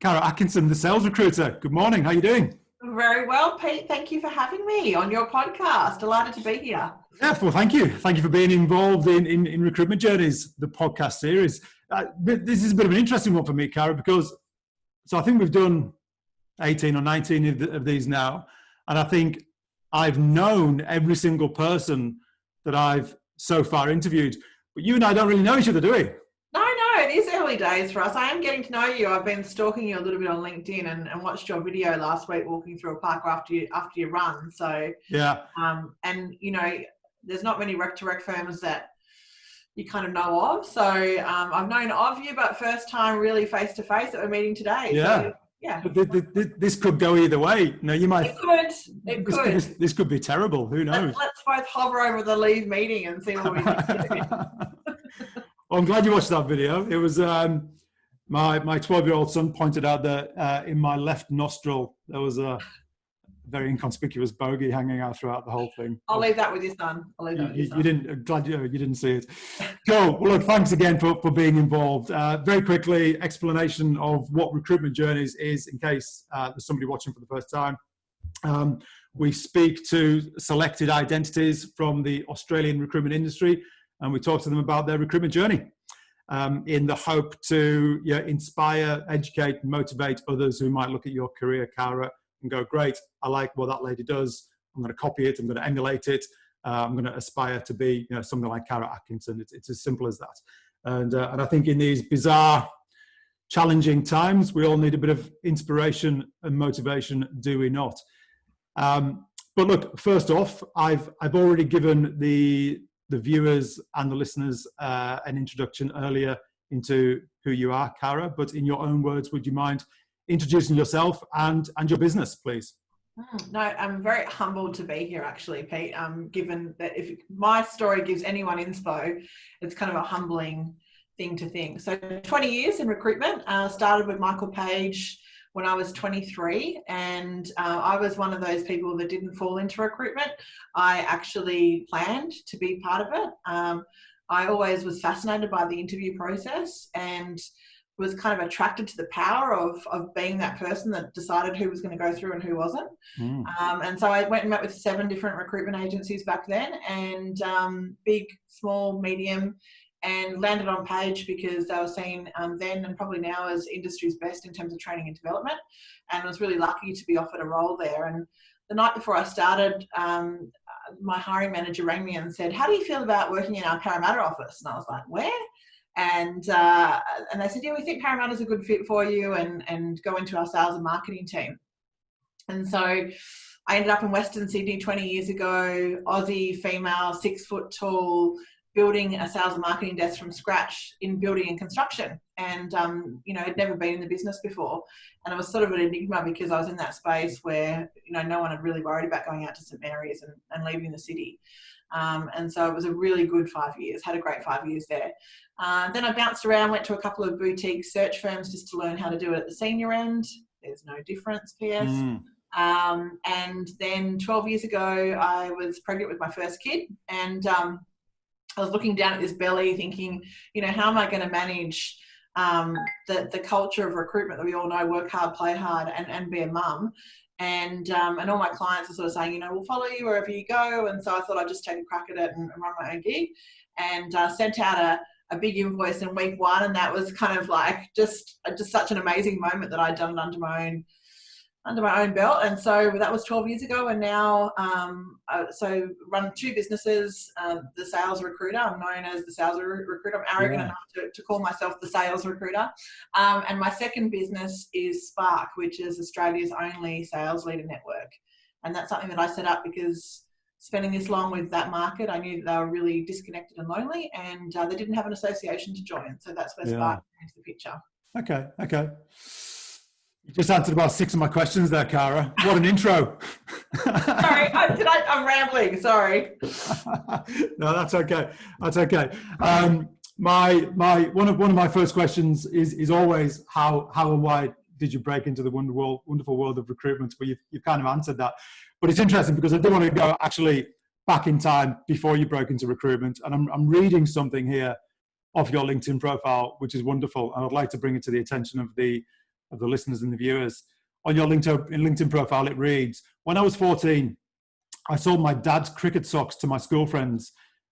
Cara Atkinson, the sales recruiter. Good morning. How are you doing? Very well, Pete. Thank you for having me on your podcast. Delighted to be here. Yeah, well, thank you. Thank you for being involved in Recruitment Journeys, the podcast series. This is a bit of an interesting one for me, Cara, because I think we've done 18 or 19 of these now, and I think I've known every single person that I've so far interviewed. But you and I don't really know each other, do we? No, it is early days for us. I am getting to know you. I've been stalking you a little bit on LinkedIn and watched your video last week walking through a park after you run. So Yeah. And there's not many rec-to-rec firms that you kind of know of. So I've known of you, but first time really face-to-face that we're meeting today. Yeah. So, yeah. This could go either way. No, you might. It could. This could be terrible. Who knows? Let's both hover over the leave meeting and see what we do. Well, I'm glad you watched that video. It was my 12-year-old son pointed out that in my left nostril there was a very inconspicuous bogey hanging out throughout the whole thing. I'll leave that with your son. You didn't. Glad you didn't see it. Cool. Well, look, thanks again for being involved. Very quickly, explanation of what Recruitment Journeys is, in case there's somebody watching for the first time. We speak to selected identities from the Australian recruitment industry, and we talk to them about their recruitment journey in the hope to inspire, educate, motivate others who might look at your career, Cara, and go, great, I like what that lady does. I'm going to copy it. I'm going to emulate it. I'm going to aspire to be something like Cara Atkinson. It's as simple as that. And I think in these bizarre, challenging times, we all need a bit of inspiration and motivation, do we not? But look, first off, I've already given the viewers and the listeners an introduction earlier into who you are, Cara, but in your own words, would you mind introducing yourself and your business, please? No, I'm very humbled to be here, actually, Pete. Given that if my story gives anyone inspo, it's kind of a humbling thing to think. So 20 years in recruitment, started with Michael Page when I was 23, and I was one of those people that didn't fall into recruitment. I actually planned to be part of it. I always was fascinated by the interview process and was kind of attracted to the power of being that person that decided who was going to go through and who wasn't. And so I went and met with 7 different recruitment agencies back then, and big, small, medium, and landed on Page because they were seen then and probably now as industry's best in terms of training and development, and was really lucky to be offered a role there. And the night before I started, my hiring manager rang me and said, how do you feel about working in our Parramatta office? And I was like, where? And they said, yeah, we think Parramatta's a good fit for you, and go into our sales and marketing team. And so I ended up in Western Sydney 20 years ago, Aussie, female, 6 foot tall, building a sales and marketing desk from scratch in building and construction. And, I'd never been in the business before. And it was sort of an enigma because I was in that space where, no one had really worried about going out to St Mary's and leaving the city. And so it was a really good 5 years, had a great 5 years there. Then I bounced around, went to a couple of boutique search firms just to learn how to do it at the senior end. There's no difference, P.S. And then 12 years ago, I was pregnant with my first kid, and I was looking down at this belly thinking, how am I going to manage the culture of recruitment that we all know, work hard, play hard, and be a mum. And all my clients are sort of saying, we'll follow you wherever you go. And so I thought I'd just take a crack at it and run my own gig, and sent out a big invoice in week 1. And that was kind of like just such an amazing moment that I'd done it under my own belt. And so that was 12 years ago. And now, so run 2 businesses, the sales recruiter. I'm known as the sales recruiter. I'm arrogant enough to call myself the sales recruiter. And my second business is Spark, which is Australia's only sales leader network. And that's something that I set up because spending this long with that market, I knew that they were really disconnected and lonely, and they didn't have an association to join. So that's where Spark came into the picture. Okay. You just answered about 6 of my questions there, Cara. What an intro. Sorry, I'm rambling. Sorry. No, that's okay. That's okay. One of my first questions is always how and why did you break into the wonderful world of recruitment? Well, you've kind of answered that. But it's interesting because I do want to go actually back in time before you broke into recruitment. And I'm reading something here off your LinkedIn profile, which is wonderful. And I'd like to bring it to the attention of the of the listeners and the viewers. On your LinkedIn profile, it reads, when I was 14, I sold my dad's cricket socks to my school friends.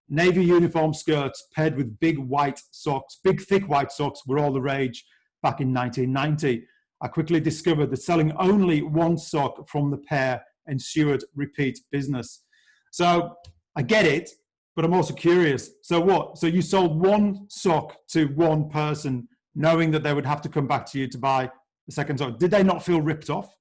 Navy uniform skirts paired with big white socks, big thick white socks were all the rage back in 1990. I quickly discovered that selling only one sock from the pair ensured repeat business. So I get it, but I'm also curious. So what? So you sold one sock to one person, knowing that they would have to come back to you to buy the second sock. Did they not feel ripped off?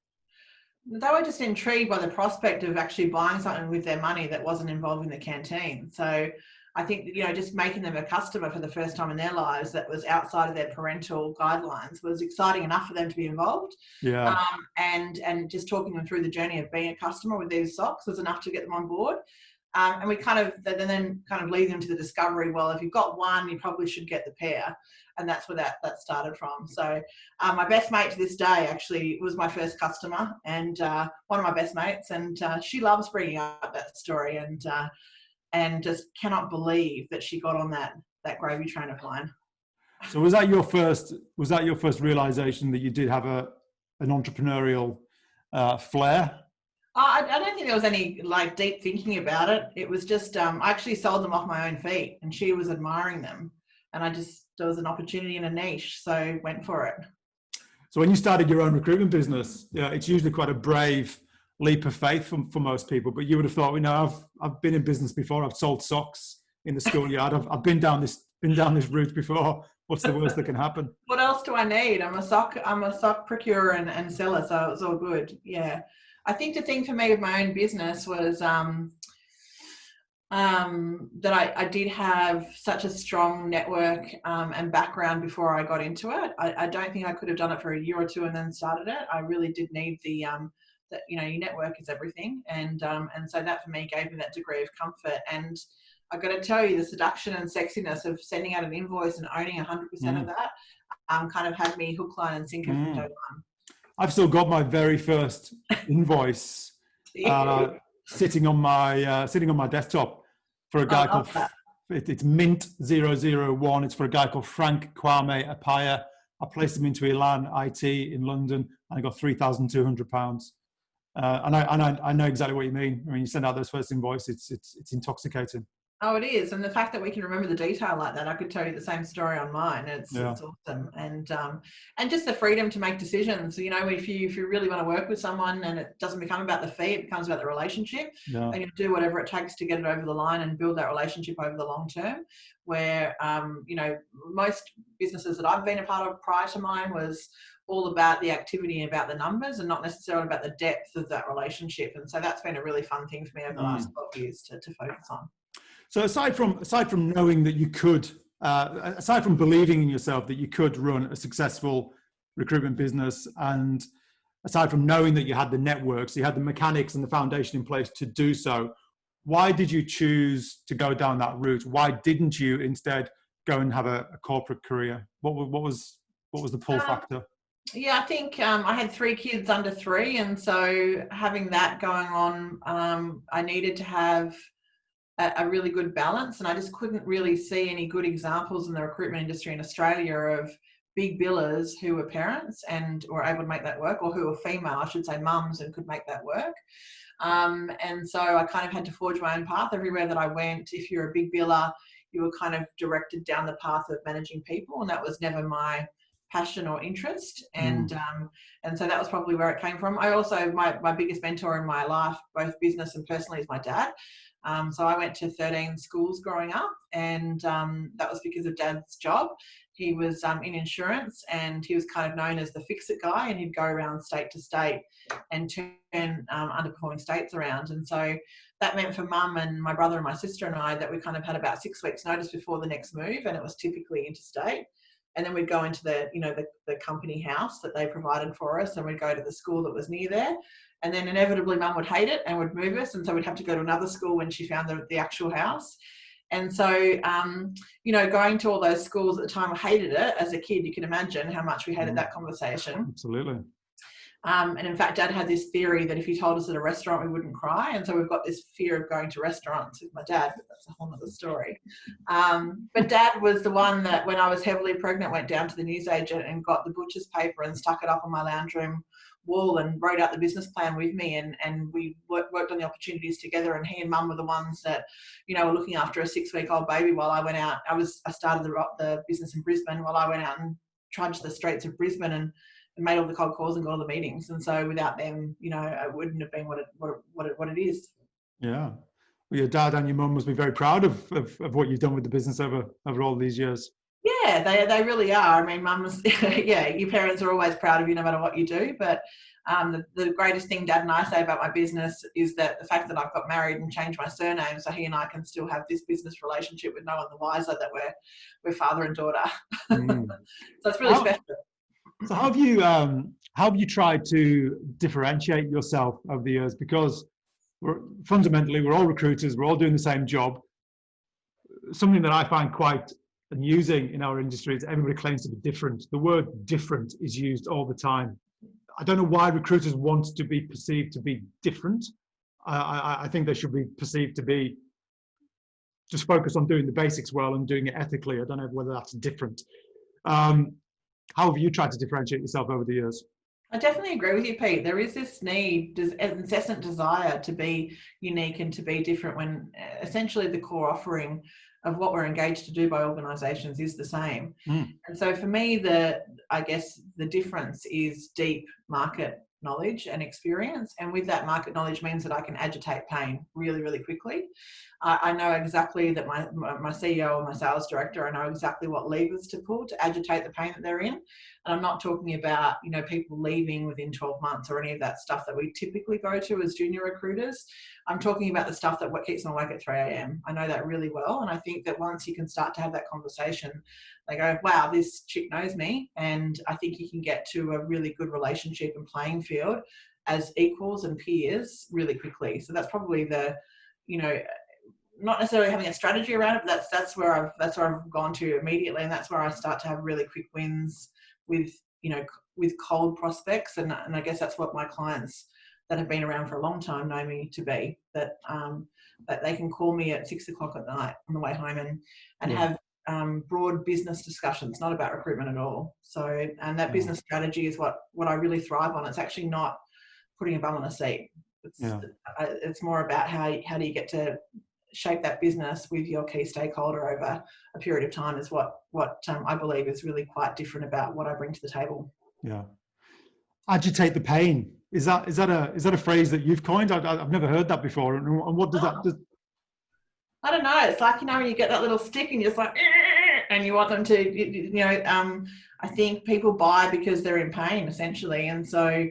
They were just intrigued by the prospect of actually buying something with their money that wasn't involving the canteen. So I think, you know, just making them a customer for the first time in their lives that was outside of their parental guidelines was exciting enough for them to be involved. Yeah. And just talking them through the journey of being a customer with these socks was enough to get them on board. And we then lead them to the discovery, well, if you've got one, you probably should get the pair. And that's where that started from. So my best mate to this day actually was my first customer, and one of my best mates, and she loves bringing up that story, and just cannot believe that she got on that gravy train of mine. So was that your first realization that you did have an entrepreneurial flair? I don't think there was any deep thinking about it. It was just I actually sold them off my own feet, and she was admiring them, and there was an opportunity in a niche, so went for it. So when you started your own recruitment business, it's usually quite a brave leap of faith for most people, but you would have thought, I've been in business before. I've sold socks in the schoolyard. I've been down this route before. What's the worst that can happen? What else do I need? I'm a sock procurer and seller, so it was all good. Yeah. I think the thing for me with my own business was that I did have such a strong network and background before I got into it. I don't think I could have done it for a year or two and then started it. I really did need that your network is everything, and so that for me gave me that degree of comfort. And I've got to tell you, the seduction and sexiness of sending out an invoice and owning 100% of that kind of had me hook, line, and sinker from day one. I've still got my very first invoice sitting on my desktop for a guy called it's Mint 001. It's for a guy called Frank Kwame Apaya. I placed him into Elan IT in London, and I got £3,200. And I know exactly what you mean. When you send out those first invoices, it's intoxicating. Oh, it is. And the fact that we can remember the detail like that, I could tell you the same story on mine. It's awesome. And just the freedom to make decisions. If you really want to work with someone and it doesn't become about the fee, it becomes about the relationship. Yeah. And you do whatever it takes to get it over the line and build that relationship over the long term, where, most businesses that I've been a part of prior to mine was all about the activity and about the numbers and not necessarily about the depth of that relationship. And so that's been a really fun thing for me over the last 12 years to focus on. So aside from knowing that you could, aside from believing in yourself that you could run a successful recruitment business, and aside from knowing that you had the networks, you had the mechanics and the foundation in place to do so, why did you choose to go down that route? Why didn't you instead go and have a corporate career? What was the pull factor? Yeah, I think I had 3 kids under 3, and so having that going on, I needed to have a really good balance, and I just couldn't really see any good examples in the recruitment industry in Australia of big billers who were parents and were able to make that work, or who were female, I should say mums, and could make that work. And so I kind of had to forge my own path everywhere that I went. If you're a big biller, you were kind of directed down the path of managing people, and that was never my passion or interest. And so that was probably where it came from. I also, my biggest mentor in my life, both business and personally, is my dad. So I went to 13 schools growing up, and that was because of Dad's job. He was in insurance, and he was kind of known as the fix-it guy, and he'd go around state to state and turn underperforming states around. And so that meant for Mum and my brother and my sister and I that we kind of had about 6 weeks notice before the next move, and it was typically interstate. And then we'd go into the company house that they provided for us, and we'd go to the school that was near there. And then inevitably Mum would hate it and would move us. And so we'd have to go to another school when she found the actual house. And so, going to all those schools at the time, I hated it. As a kid, you can imagine how much we hated that conversation. Absolutely. And in fact, Dad had this theory that if he told us at a restaurant, we wouldn't cry. And so we've got this fear of going to restaurants with my dad, but that's a whole other story. But Dad was the one that, when I was heavily pregnant, went down to the newsagent and got the butcher's paper and stuck it up on my lounge room wall and wrote out the business plan with me. And we worked on the opportunities together. And he and Mum were the ones that, were looking after a 6-week-old baby while I went out. I started the business in Brisbane while I went out and trudged the streets of Brisbane and made all the cold calls and got all the meetings. And so without them, it wouldn't have been what it is. Yeah. Well, your dad and your mum must be very proud of what you've done with the business over all these years. Yeah, they really are. I mean, Mum's, your parents are always proud of you no matter what you do. But the greatest thing Dad and I say about my business is that the fact that I've got married and changed my surname so he and I can still have this business relationship with no one the wiser that we're father and daughter. So it's really special. So how have you tried to differentiate yourself over the years? Because fundamentally we're all recruiters, we're all doing the same job. Something that I find quite amusing in our industry is everybody claims to be different. The word different is used all the time. I don't know why recruiters want to be perceived to be different. I think they should be perceived to be just focused on doing the basics well and doing it ethically. I don't know whether that's different. How have you tried to differentiate yourself over the years? I definitely agree with you, Pete. There is this incessant desire to be unique and to be different when essentially the core offering of what we're engaged to do by organisations is the same. And so for me, I guess the difference is deep market knowledge and experience. And with that market knowledge means that I can agitate pain really, really quickly. I know exactly that my CEO or my sales director, I know exactly what levers to pull to agitate the pain that they're in. And I'm not talking about, people leaving within 12 months or any of that stuff that we typically go to as junior recruiters. I'm talking about the stuff that keeps them awake at 3 a.m. I know that really well. And I think that once you can start to have that conversation, they go, wow, this chick knows me. And I think you can get to a really good relationship and playing field as equals and peers really quickly. So that's probably not necessarily having a strategy around it, but that's where I've gone to immediately. And that's where I start to have really quick wins with cold prospects. And I guess that's what my clients that have been around for a long time know me to be, that they can call me at 6 o'clock at night on the way home and have broad business discussions, not about recruitment at all. So, and that business strategy is what I really thrive on. It's actually not putting a bum on a seat. It's more about how do you get to shape that business with your key stakeholder over a period of time is what I believe is really quite different about what I bring to the table. Yeah. Agitate the pain. Is that a phrase that you've coined? I've never heard that before. And what does that do? I don't know. It's like, when you get that little stick and you're just like, and you want them to, I think people buy because they're in pain essentially. And so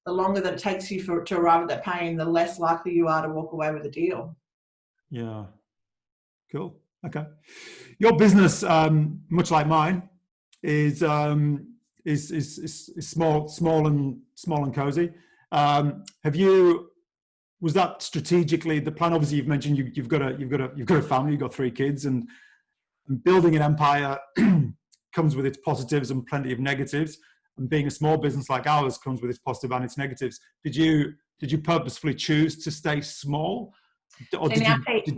the longer that it takes you to arrive at that pain, the less likely you are to walk away with a deal. Yeah. Cool. Okay. Your business, much like mine, is small and cozy. Was that strategically the plan? Obviously, you've mentioned you've got a family, you've got 3 kids, and building an empire comes with its positives and plenty of negatives. And being a small business like ours comes with its positive and its negatives. Did you purposefully choose to stay small, or did you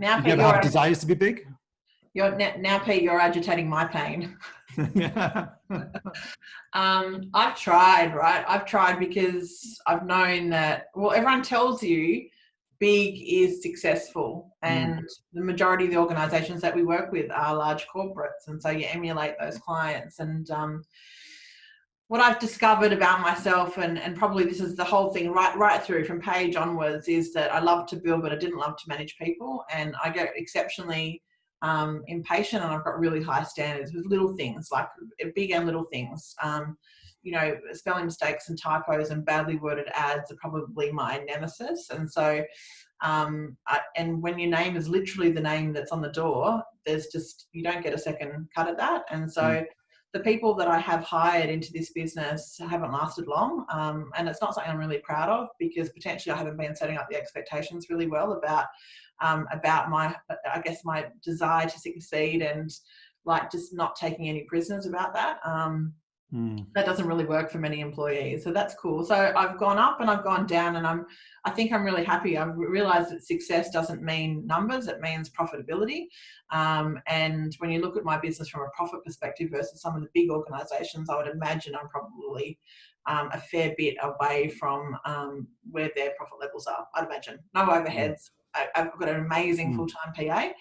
ever have desires to be big? Pete, you're agitating my pain. I've tried, right? I've tried because I've known that, everyone tells you big is successful, and the majority of the organisations that we work with are large corporates, and so you emulate those clients. And what I've discovered about myself, and probably this is the whole thing right through from Paige onwards, is that I love to build, but I didn't love to manage people, and I get exceptionally impatient, and I've got really high standards with little things, like big and little things. Spelling mistakes and typos and badly worded ads are probably my nemesis. And so, and when your name is literally the name that's on the door, you don't get a second cut at that. And so the people that I have hired into this business haven't lasted long. And it's not something I'm really proud of, because potentially I haven't been setting up the expectations really well about my desire to succeed, and like just not taking any prisoners about that. That doesn't really work for many employees. So that's cool. So I've gone up and I've gone down, and I think I'm really happy. I've realized that success doesn't mean numbers, it means profitability. And when you look at my business from a profit perspective versus some of the big organizations, I would imagine I'm probably a fair bit away from where their profit levels are. I'd imagine no overheads. I've got an amazing full-time PA,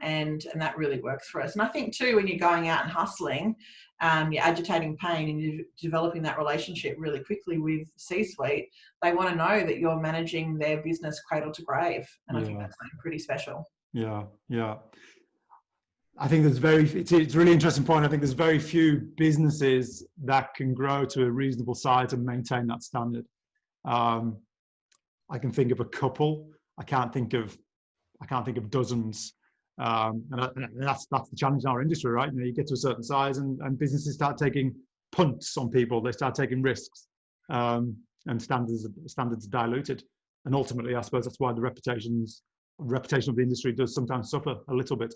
and that really works for us. And I think too, when you're going out and hustling, you're agitating pain and you're developing that relationship really quickly with C-suite, they want to know that you're managing their business cradle to grave. And I think that's something pretty special. Yeah. I think it's a really interesting point. I think there's very few businesses that can grow to a reasonable size and maintain that standard. I can think of a couple. I can't think of dozens. And that's the challenge in our industry, right? You get to a certain size and businesses start taking punts on people. They start taking risks, and standards are diluted. And ultimately, I suppose that's why the reputation of the industry does sometimes suffer a little bit.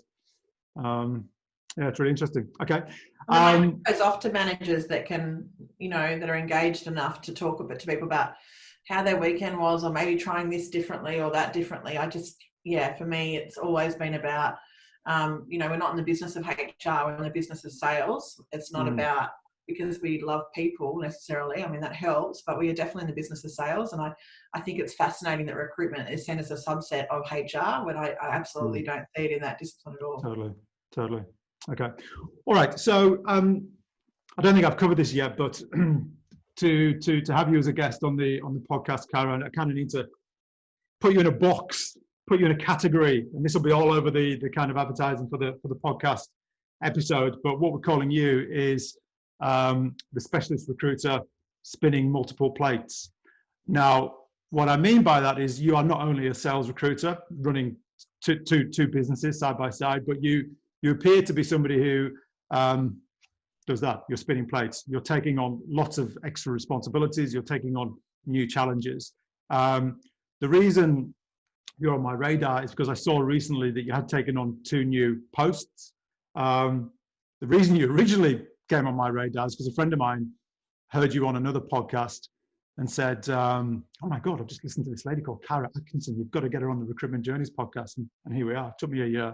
It's really interesting. Okay. Goes off to managers that can, that are engaged enough to talk a bit to people about how their weekend was, or maybe trying this differently or that differently. For me, it's always been about, we're not in the business of HR, we're in the business of sales. It's not about because we love people necessarily. I mean, that helps, but we are definitely in the business of sales. And I think it's fascinating that recruitment is seen as a subset of HR, when I absolutely don't see it in that discipline at all. Totally. Okay. All right. So I don't think I've covered this yet, but to have you as a guest on the podcast, Karen, I kind of need to put you in a box, put you in a category, and this will be all over the kind of advertising for the podcast episode. But what we're calling you is the specialist recruiter spinning multiple plates. Now, what I mean by that is you are not only a sales recruiter running two businesses side by side, but you appear to be somebody who does that. You're spinning plates. You're taking on lots of extra responsibilities. You're taking on new challenges. The reason you're on my radar is because I saw recently that you had taken on 2 new posts. The reason you originally came on my radar is because a friend of mine heard you on another podcast and said, oh my God, I've just listened to this lady called Kara Atkinson. You've got to get her on the Recruitment Journeys podcast. And here we are. It took me a year.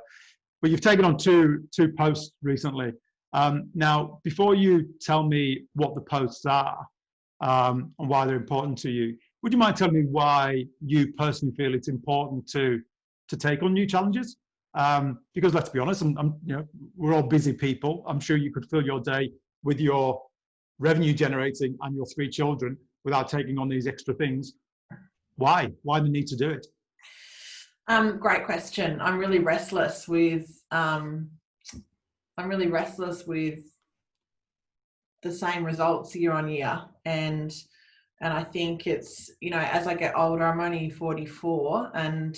But you've taken on two posts recently. Now, before you tell me what the posts are and why they're important to you, would you mind telling me why you personally feel it's important to take on new challenges? Because let's be honest, we're all busy people. I'm sure you could fill your day with your revenue generating and your 3 children without taking on these extra things. Why? Why the need to do it? Great question. I'm really restless with the same results year on year, and I think it's, as I get older, I'm only 44, and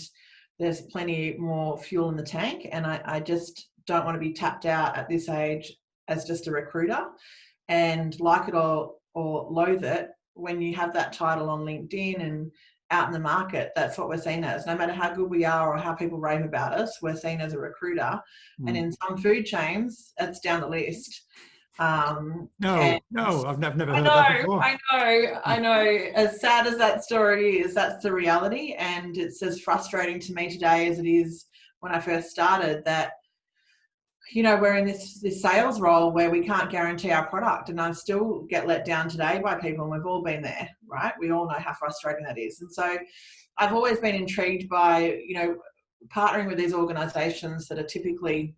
there's plenty more fuel in the tank, and I just don't want to be tapped out at this age as just a recruiter. And like it or loathe it, when you have that title on LinkedIn and out in the market, that's what we're seen as. No matter how good we are or how people rave about us, we're seen as a recruiter. And in some food chains, it's down the list. No, I've never heard that before. I know. As sad as that story is, that's the reality. And it's as frustrating to me today as it is when I first started, that, we're in this sales role where we can't guarantee our product. And I still get let down today by people, and we've all been there, right? We all know how frustrating that is. And so I've always been intrigued by, partnering with these organizations that are typically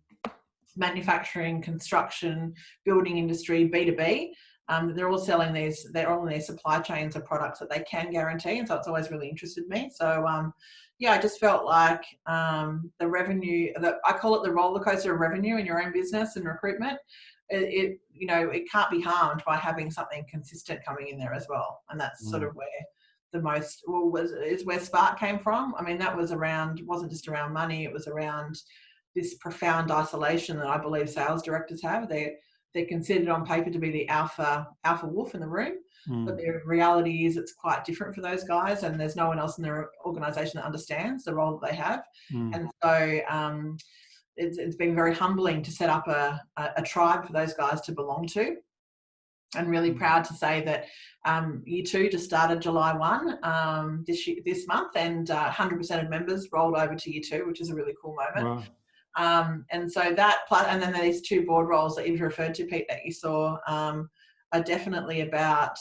manufacturing, construction, building industry, B2B. They're all selling they're all in their supply chains of products that they can guarantee. And so it's always really interested me. So, I just felt like the revenue, I call it the roller coaster of revenue in your own business and recruitment. It can't be harmed by having something consistent coming in there as well. And that's sort of where is where Spark came from. I mean, that was wasn't just around money. It was around this profound isolation that I believe sales directors have. They're considered on paper to be the alpha wolf in the room, but the reality is it's quite different for those guys, and there's no one else in their organisation that understands the role that they have. And so it's been very humbling to set up a tribe for those guys to belong to. and really proud to say that Year 2 just started July 1 this month, and 100% of members rolled over to Year 2, which is a really cool moment. Wow. And so that, and then these 2 board roles that you've referred to, Pete, that you saw, are definitely about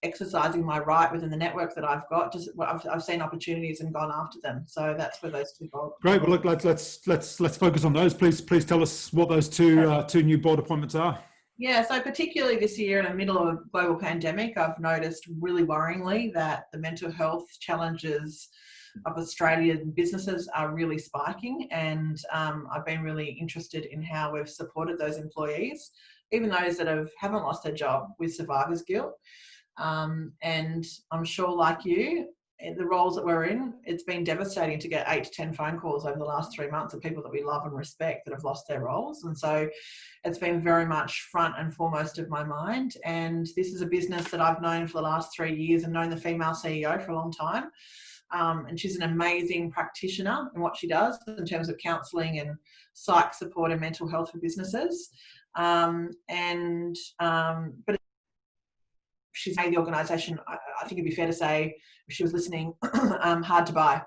exercising my right within the network that I've got. Just I've seen opportunities and gone after them. So that's where those 2 board. Great. Well, look, let's focus on those. Please tell us what those two new board appointments are. Yeah, so particularly this year in the middle of a global pandemic, I've noticed really worryingly that the mental health challenges of Australian businesses are really spiking, and I've been really interested in how we've supported those employees, even those that haven't lost their job, with survivor's guilt. And I'm sure, like you, in the roles that we're in, it's been devastating to get 8 to 10 phone calls over the last 3 months of people that we love and respect that have lost their roles. And so it's been very much front and foremost of my mind. And this is a business that I've known for the last 3 years and known the female CEO for a long time. And she's an amazing practitioner in what she does in terms of counselling and psych support and mental health for businesses. But she's made the organisation, I think it'd be fair to say, if she was listening, hard to buy.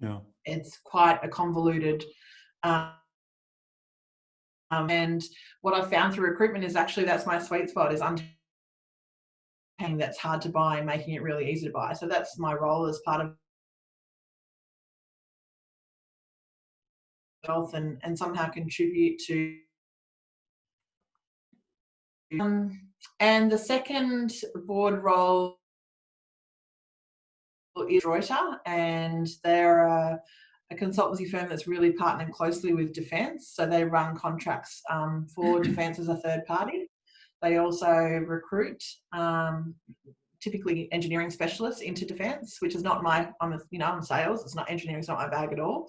Yeah. It's quite a convoluted. And what I've found through recruitment is actually that's my sweet spot, is understanding that's hard to buy and making it really easy to buy. So that's my role as part of health and somehow contribute to. And the second board role is Reuters, and they're a consultancy firm that's really partnered closely with Defence. So they run contracts for Defence as a third party. They also recruit typically engineering specialists into Defence, which is not I'm sales. It's not engineering. It's not my bag at all.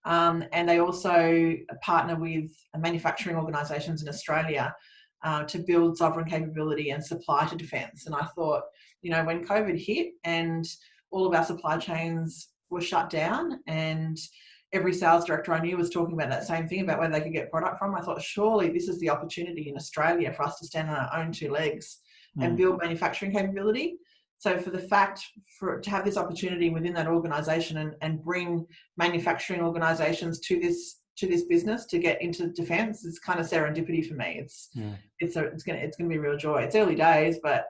And they also partner with manufacturing organisations in Australia to build sovereign capability and supply to Defence. And I thought, when COVID hit and all of our supply chains were shut down and every sales director I knew was talking about that same thing, about where they could get product from, I thought, surely this is the opportunity in Australia for us to stand on our own 2 legs and build manufacturing capability. So for to have this opportunity within that organisation and bring manufacturing organisations to this business to get into Defence is kind of serendipity for me. It's going to be a real joy. It's early days, but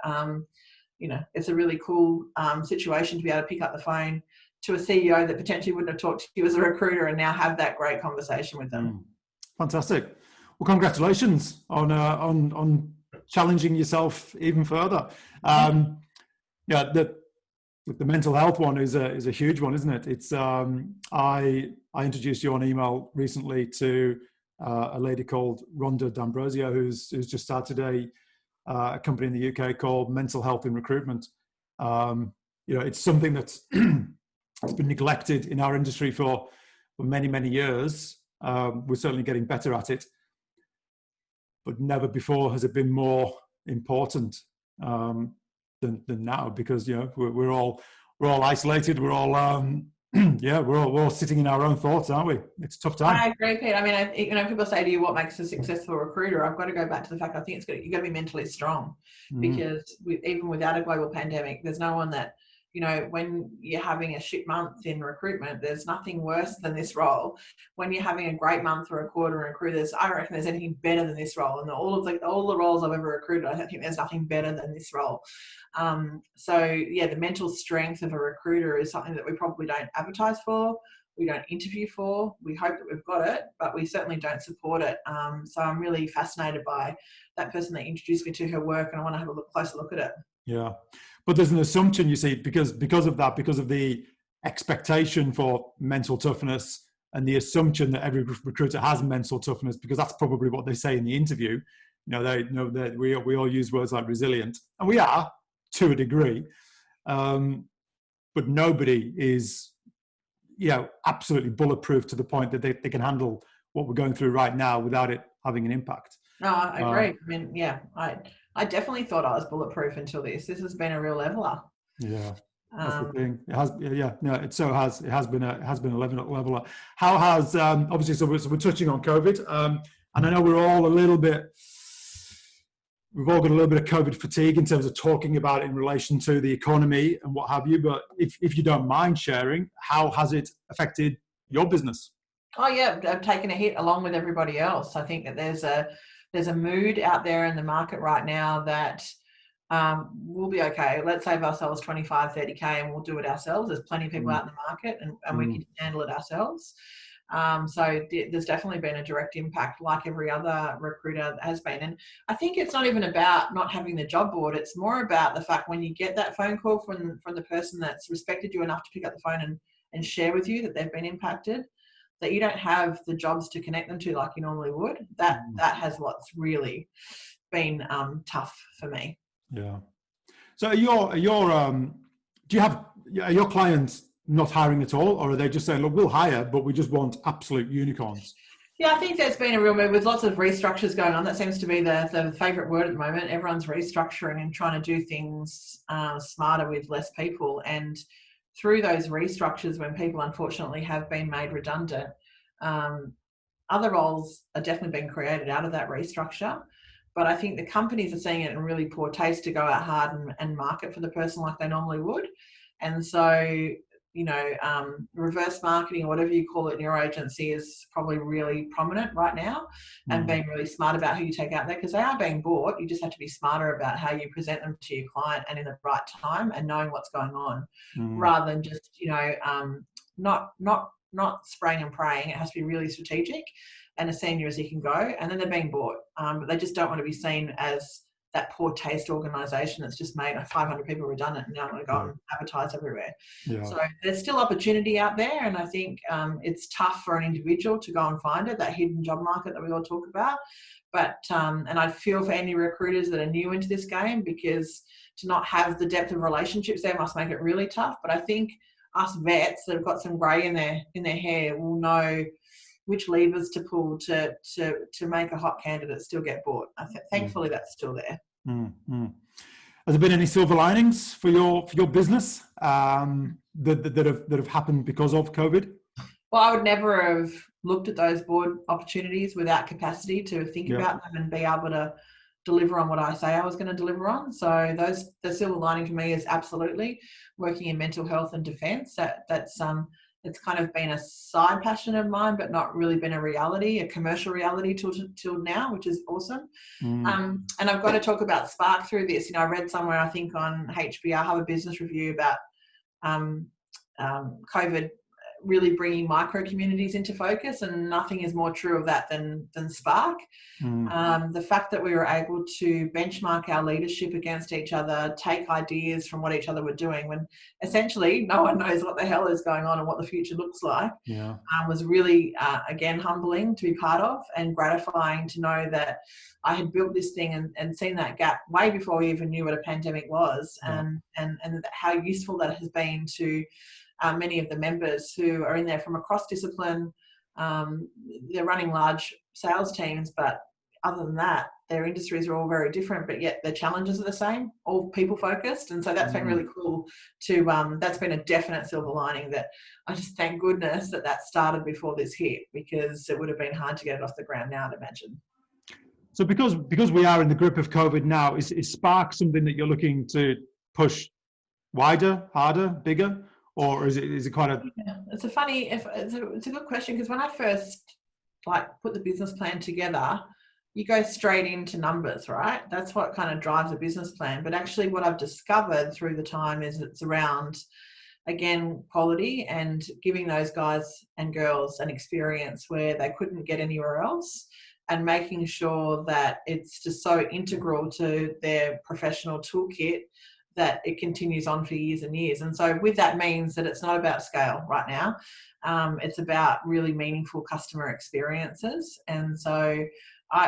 it's a really cool situation to be able to pick up the phone to a CEO that potentially wouldn't have talked to you as a recruiter and now have that great conversation with them. Fantastic. Well, congratulations on challenging yourself even further. The mental health one is a huge one, isn't it? It's I introduced you on email recently to a lady called Rhonda D'Ambrosio, who's just started a company in the UK called Mental Health in Recruitment. It's something that's it's been neglected in our industry for many, many years. We're certainly getting better at it, but never before has it been more important than now, because we're all isolated. We're all we're all sitting in our own thoughts, aren't we? It's a tough time. I agree, Pete. I mean, people say to you, what makes a successful recruiter? I've got to go back to the fact I think you've got to be mentally strong, because even without a global pandemic, there's no one that, when you're having a shit month in recruitment, there's nothing worse than this role. When you're having a great month or a quarter in recruit, I don't reckon there's anything better than this role. And all the roles I've ever recruited, I don't think there's nothing better than this role. The mental strength of a recruiter is something that we probably don't advertise for. We don't interview for. We hope that we've got it, but we certainly don't support it. So I'm really fascinated by that person that introduced me to her work, and I want to have a closer look at it. Yeah. But there's an assumption, you see, because of the expectation for mental toughness and the assumption that every recruiter has mental toughness, because that's probably what they say in the interview. We all use words like resilient, and we are to a degree, but nobody is, absolutely bulletproof to the point that they can handle what we're going through right now without it having an impact. No, I agree. I definitely thought I was bulletproof until this. This has been a real leveler. Yeah, that's the thing. It has. Yeah, no, it so has. It has been a leveler. How has obviously? So we're touching on COVID, and I know we're all a little bit we've all got a little bit of COVID fatigue in terms of talking about it in relation to the economy and what have you. But if you don't mind sharing, how has it affected your business? Oh yeah, I've taken a hit along with everybody else. I think that there's a mood out there in the market right now that we'll be okay. Let's save ourselves 25, 30K and we'll do it ourselves. There's plenty of people out in the market and we can handle it ourselves. So there's definitely been a direct impact like every other recruiter has been. And I think it's not even about not having the job board. It's more about the fact when you get that phone call from the person that's respected you enough to pick up the phone and share with you that they've been impacted, that you don't have the jobs to connect them to like you normally would. That has what's really been tough for me. Yeah. So are your clients not hiring at all, or are they just saying, look, we'll hire, but we just want absolute unicorns? Yeah, I think there's been a real move with lots of restructures going on. That seems to be the favourite word at the moment. Everyone's restructuring and trying to do things smarter with less people. And through those restructures, when people unfortunately have been made redundant, other roles are definitely being created out of that restructure. But I think the companies are seeing it in really poor taste to go out hard and market for the person like they normally would. And so, reverse marketing or whatever you call it in your agency is probably really prominent right now, and being really smart about who you take out there, because they are being bought. You just have to be smarter about how you present them to your client and in the right time and knowing what's going on, rather than just, not spraying and praying. It has to be really strategic and as senior as you can go, and then they're being bought. But they just don't want to be seen as that poor taste organisation that's just made 500 people redundant and now I'm going to go and advertise everywhere. Yeah. So there's still opportunity out there, and I think it's tough for an individual to go and find it, that hidden job market that we all talk about. But and I feel for any recruiters that are new into this game, because to not have the depth of relationships there must make it really tough. But I think us vets that have got some grey in their hair will know which levers to pull to make a hot candidate still get bought. Thankfully, that's still there. Has there been any silver linings for your business that have happened because of COVID? Well, I would never have looked at those board opportunities without capacity to think about them and be able to deliver on what I say I was going to deliver on. So the silver lining for me is absolutely working in mental health and defence. That's it's kind of been a side passion of mine, but not really been a reality, a commercial reality till now, which is awesome. And I've got to talk about Spark through this. I read somewhere, I think on HBR, have a business review about COVID really bringing micro communities into focus, and nothing is more true of that than Spark. The fact that we were able to benchmark our leadership against each other, take ideas from what each other were doing when essentially no one knows what the hell is going on and what the future looks like, was really, again, humbling to be part of, and gratifying to know that I had built this thing and seen that gap way before we even knew what a pandemic was, and how useful that has been to many of the members who are in there from across discipline. They're running large sales teams, but other than that, their industries are all very different, but yet their challenges are the same, all people focused. And so that's been really cool to, that's been a definite silver lining, that I just thank goodness that started before this hit, because it would have been hard to get it off the ground now, I'd imagine. So because we are in the grip of COVID now, is Spark something that you're looking to push wider, harder, bigger? Or is it kind of? Yeah, it's a good question, because when I first put the business plan together, you go straight into numbers, right? That's what kind of drives a business plan. But actually what I've discovered through the time is it's around, again, quality and giving those guys and girls an experience where they couldn't get anywhere else, and making sure that it's just so integral to their professional toolkit that it continues on for years and years. And so with that means that it's not about scale right now. It's about really meaningful customer experiences. And so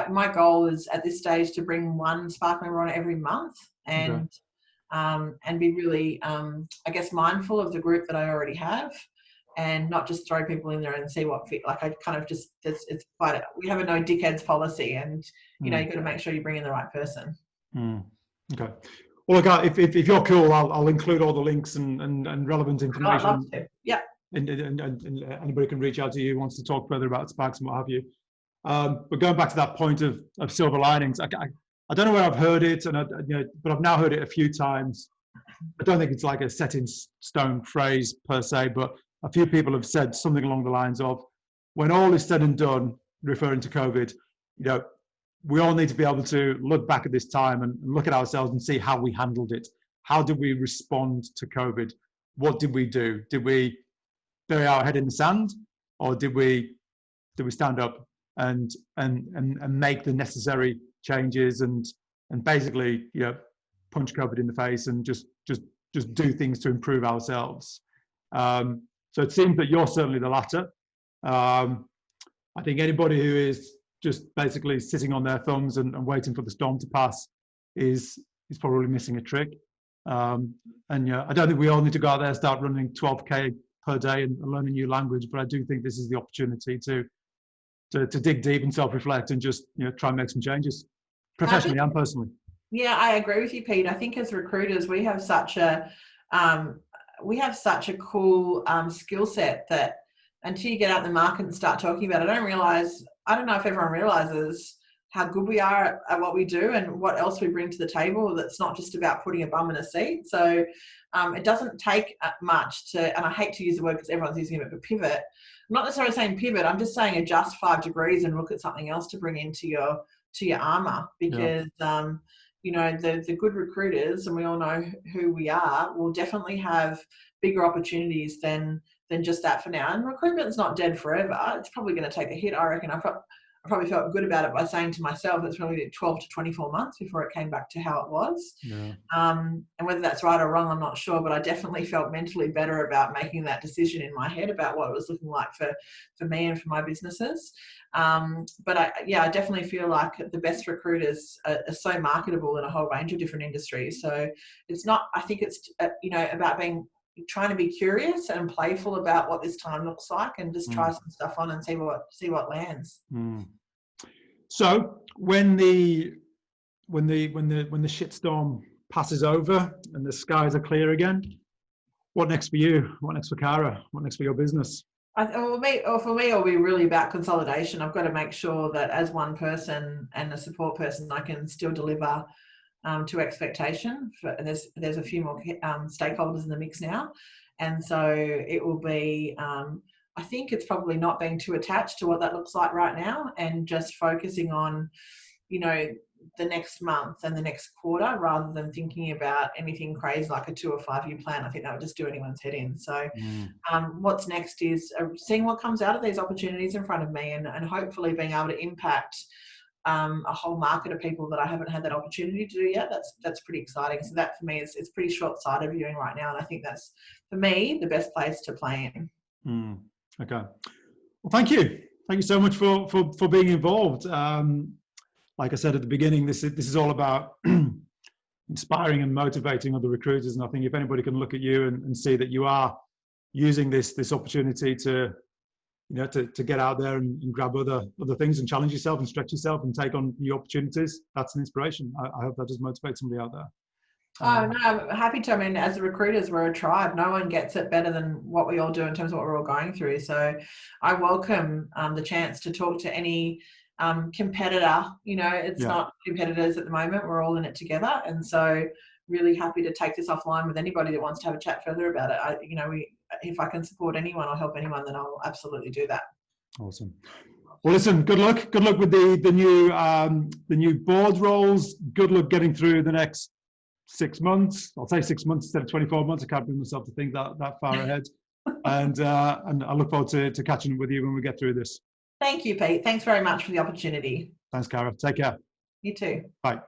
my goal is at this stage to bring one Spark member on every month, and be really, I guess, mindful of the group that I already have, and not just throw people in there and see what fit. I kind of just, we have a no dickheads policy, and you've got to make sure you bring in the right person. Okay. Well, look, if you're cool, I'll include all the links and relevant information. I'd love to. Yeah. And anybody can reach out to you who wants to talk further about Sparks and what have you. But going back to that point of silver linings, I don't know where I've heard it, and but I've now heard it a few times. I don't think it's like a set in stone phrase per se, but a few people have said something along the lines of, when all is said and done, referring to COVID, we all need to be able to look back at this time and look at ourselves and see how we handled it. How did we respond to COVID? What did we do? Did we bury our head in the sand, or did we stand up and make the necessary changes and basically punch COVID in the face and just do things to improve ourselves? So it seems that you're certainly the latter. I think anybody who is just basically sitting on their thumbs and waiting for the storm to pass is probably missing a trick. I don't think we all need to go out there and start running 12K per day and learn a new language, but I do think this is the opportunity to dig deep and self-reflect and just try and make some changes, professionally and personally. Yeah, I agree with you, Pete. I think as recruiters, we have such a cool skill set that until you get out in the market and start talking about it, I don't know if everyone realizes how good we are at what we do and what else we bring to the table. That's not just about putting a bum in a seat. So it doesn't take much to, and I hate to use the word because everyone's using it, but pivot. I'm not necessarily saying pivot. I'm just saying adjust 5 degrees and look at something else to bring into your armor, because the good recruiters, and we all know who we are, will definitely have bigger opportunities than just that for now. And recruitment's not dead forever. It's probably going to take a hit, I reckon. I probably felt good about it by saying to myself it's probably 12 to 24 months before it came back to how it was. Yeah. And whether that's right or wrong, I'm not sure, but I definitely felt mentally better about making that decision in my head about what it was looking like for me and for my businesses. But I definitely feel like the best recruiters are so marketable in a whole range of different industries. So it's not, I think it's, about trying to be curious and playful about what this time looks like, and just try some stuff on and see what lands. So when the shitstorm passes over and the skies are clear again, what next for you? What next for Cara? What next for your business? For me, it'll be really about consolidation. I've got to make sure that as one person and a support person, I can still deliver to expectation. There's a few more stakeholders in the mix now, and so it will be. I think it's probably not being too attached to what that looks like right now, and just focusing on, the next month and the next quarter, rather than thinking about anything crazy like a 2 or 5 year plan. I think that would just do anyone's head in. So what's next is seeing what comes out of these opportunities in front of me, and hopefully being able to impact a whole market of people that I haven't had that opportunity to do yet. That's pretty exciting. So that for me it's pretty short-sighted viewing right now, and I think that's for me the best place to play in. Okay, well, thank you so much for being involved. Like I said at the beginning, this is all about inspiring and motivating other recruiters, and I think if anybody can look at you and see that you are using this opportunity to get out there and grab other things and challenge yourself and stretch yourself and take on new opportunities, that's an inspiration. I hope that does motivate somebody out there. No, I'm happy to. I mean, as recruiters, we're a tribe. No one gets it better than what we all do in terms of what we're all going through. So I welcome the chance to talk to any competitor. It's not competitors at the moment. We're all in it together. And so really happy to take this offline with anybody that wants to have a chat further about it. If I can support anyone or help anyone, then I'll absolutely do that. Awesome. Well, listen, good luck with the new board roles. Good luck getting through the next 6 months. I'll say 6 months instead of 24 months. I can't bring myself to think that far ahead. And I look forward to catching up with you when we get through this. Thank you, Pete. Thanks very much for the opportunity. Thanks, Cara. Take care. You too. Bye.